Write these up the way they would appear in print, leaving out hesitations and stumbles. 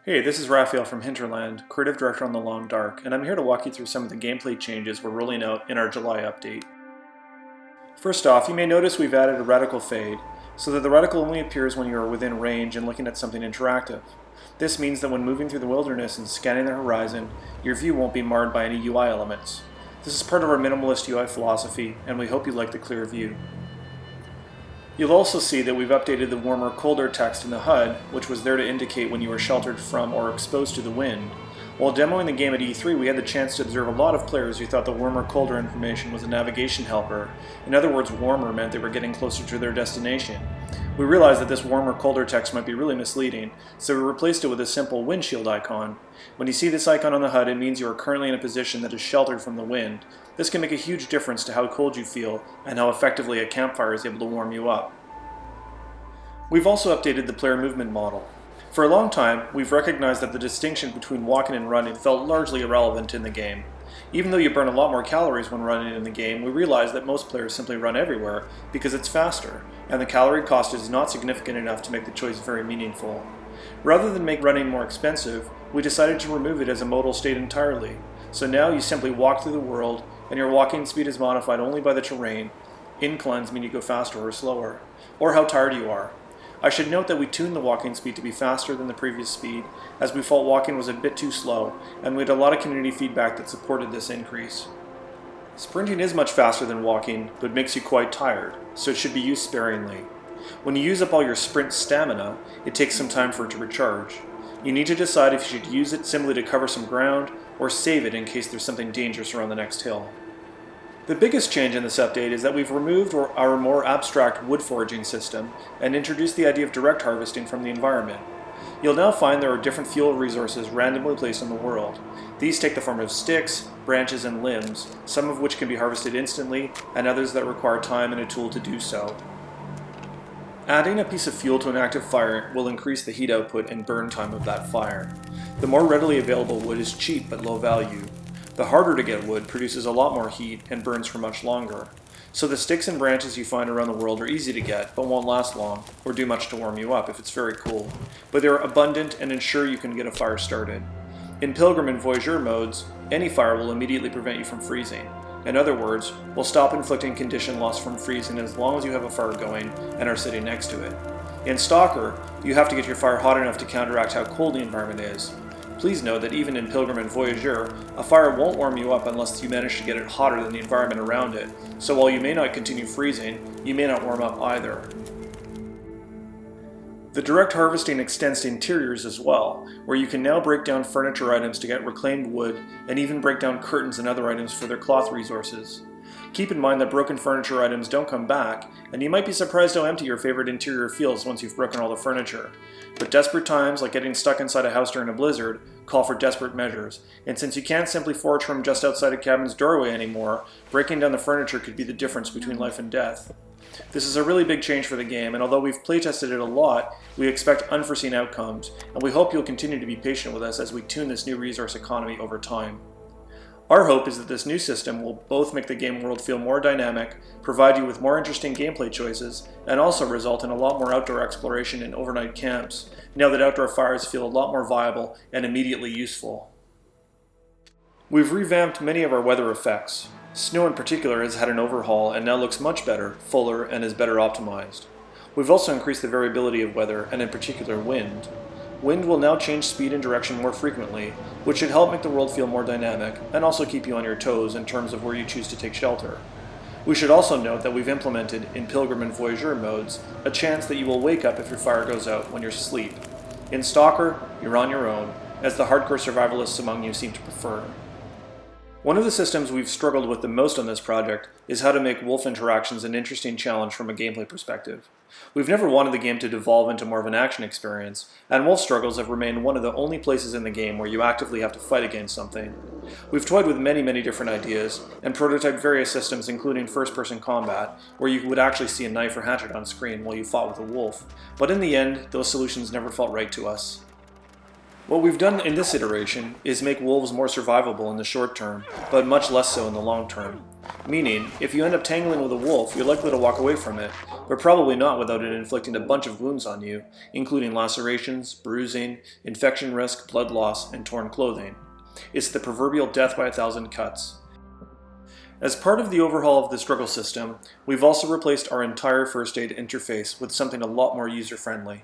Hey, this is Raphael from Hinterland, creative director on the Long Dark, and I'm here to walk you through some of the gameplay changes we're rolling out in our July update. First off, you may notice we've added a reticle fade, so that the reticle only appears when you are within range and looking at something interactive. This means that when moving through the wilderness and scanning the horizon, your view won't be marred by any UI elements. This is part of our minimalist UI philosophy, and we hope you like the clear view. You'll also see that we've updated the warmer, colder text in the HUD, which was there to indicate when you were sheltered from or exposed to the wind. While demoing the game at E3, we had the chance to observe a lot of players who thought the warmer, colder information was a navigation helper. In other words, warmer meant they were getting closer to their destination. We realized that this warmer, colder text might be really misleading, so we replaced it with a simple windshield icon. When you see this icon on the HUD, it means you are currently in a position that is sheltered from the wind. This can make a huge difference to how cold you feel and how effectively a campfire is able to warm you up. We've also updated the player movement model. For a long time, we've recognized that the distinction between walking and running felt largely irrelevant in the game. Even though you burn a lot more calories when running in the game, we realize that most players simply run everywhere because it's faster, and the calorie cost is not significant enough to make the choice very meaningful. Rather than make running more expensive, we decided to remove it as a modal state entirely. So now you simply walk through the world, and your walking speed is modified only by the terrain. Inclines mean you go faster or slower, or how tired you are. I should note that we tuned the walking speed to be faster than the previous speed, as we felt walking was a bit too slow, and we had a lot of community feedback that supported this increase. Sprinting is much faster than walking, but makes you quite tired, so it should be used sparingly. When you use up all your sprint stamina, it takes some time for it to recharge. You need to decide if you should use it simply to cover some ground, or save it in case there's something dangerous around the next hill. The biggest change in this update is that we've removed our more abstract wood foraging system and introduced the idea of direct harvesting from the environment. You'll now find there are different fuel resources randomly placed in the world. These take the form of sticks, branches, and limbs, some of which can be harvested instantly, and others that require time and a tool to do so. Adding a piece of fuel to an active fire will increase the heat output and burn time of that fire. The more readily available wood is cheap but low value. The harder to get wood produces a lot more heat and burns for much longer. So the sticks and branches you find around the world are easy to get, but won't last long, or do much to warm you up if it's very cool. But they're abundant and ensure you can get a fire started. In Pilgrim and Voyageur modes, any fire will immediately prevent you from freezing. In other words, will stop inflicting condition loss from freezing as long as you have a fire going and are sitting next to it. In Stalker, you have to get your fire hot enough to counteract how cold the environment is. Please note that even in Pilgrim and Voyageur, a fire won't warm you up unless you manage to get it hotter than the environment around it, so while you may not continue freezing, you may not warm up either. The direct harvesting extends to interiors as well, where you can now break down furniture items to get reclaimed wood, and even break down curtains and other items for their cloth resources. Keep in mind that broken furniture items don't come back, and you might be surprised how empty your favorite interior feels once you've broken all the furniture. But desperate times, like getting stuck inside a house during a blizzard, call for desperate measures, and since you can't simply forage from just outside a cabin's doorway anymore, breaking down the furniture could be the difference between life and death. This is a really big change for the game, and although we've playtested it a lot, we expect unforeseen outcomes, and we hope you'll continue to be patient with us as we tune this new resource economy over time. Our hope is that this new system will both make the game world feel more dynamic, provide you with more interesting gameplay choices, and also result in a lot more outdoor exploration and overnight camps, now that outdoor fires feel a lot more viable and immediately useful. We've revamped many of our weather effects. Snow in particular has had an overhaul and now looks much better, fuller, and is better optimized. We've also increased the variability of weather, and in particular wind. Wind will now change speed and direction more frequently, which should help make the world feel more dynamic, and also keep you on your toes in terms of where you choose to take shelter. We should also note that we've implemented, in Pilgrim and Voyageur modes, a chance that you will wake up if your fire goes out when you're asleep. In Stalker, you're on your own, as the hardcore survivalists among you seem to prefer. One of the systems we've struggled with the most on this project is how to make wolf interactions an interesting challenge from a gameplay perspective. We've never wanted the game to devolve into more of an action experience, and wolf struggles have remained one of the only places in the game where you actively have to fight against something. We've toyed with many different ideas, and prototyped various systems including first-person combat, where you would actually see a knife or hatchet on screen while you fought with a wolf, but in the end, those solutions never felt right to us. What we've done in this iteration is make wolves more survivable in the short term, but much less so in the long term. Meaning, if you end up tangling with a wolf, you're likely to walk away from it, but probably not without it inflicting a bunch of wounds on you, including lacerations, bruising, infection risk, blood loss, and torn clothing. It's the proverbial death by 1,000 cuts. As part of the overhaul of the struggle system, we've also replaced our entire first aid interface with something a lot more user-friendly.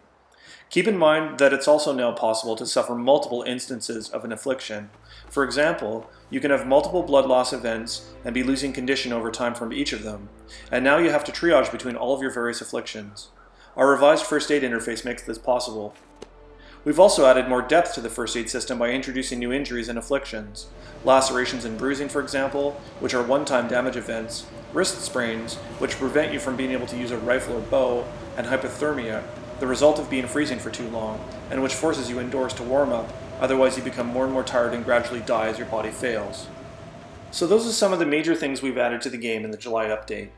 Keep in mind that it's also now possible to suffer multiple instances of an affliction. For example, you can have multiple blood loss events and be losing condition over time from each of them, and now you have to triage between all of your various afflictions. Our revised first aid interface makes this possible. We've also added more depth to the first aid system by introducing new injuries and afflictions. Lacerations and bruising, for example, which are one-time damage events, wrist sprains, which prevent you from being able to use a rifle or bow, and hypothermia, the result of being freezing for too long, and which forces you indoors to warm up, otherwise you become more and more tired and gradually die as your body fails. So those are some of the major things we've added to the game in the July update.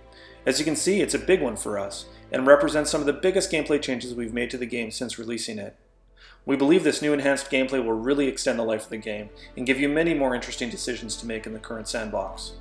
As you can see, it's a big one for us, and represents some of the biggest gameplay changes we've made to the game since releasing it. We believe this new enhanced gameplay will really extend the life of the game, and give you many more interesting decisions to make in the current sandbox.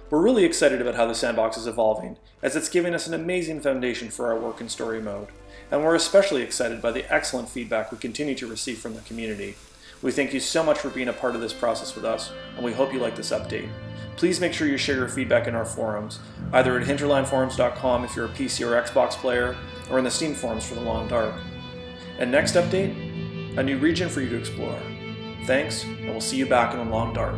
We're really excited about how the sandbox is evolving, as it's giving us an amazing foundation for our work in story mode, and we're especially excited by the excellent feedback we continue to receive from the community. We thank you so much for being a part of this process with us, and we hope you like this update. Please make sure you share your feedback in our forums, either at hinterlandforums.com if you're a PC or Xbox player, or in the Steam forums for the Long Dark. And next update, a new region for you to explore. Thanks, and we'll see you back in the Long Dark.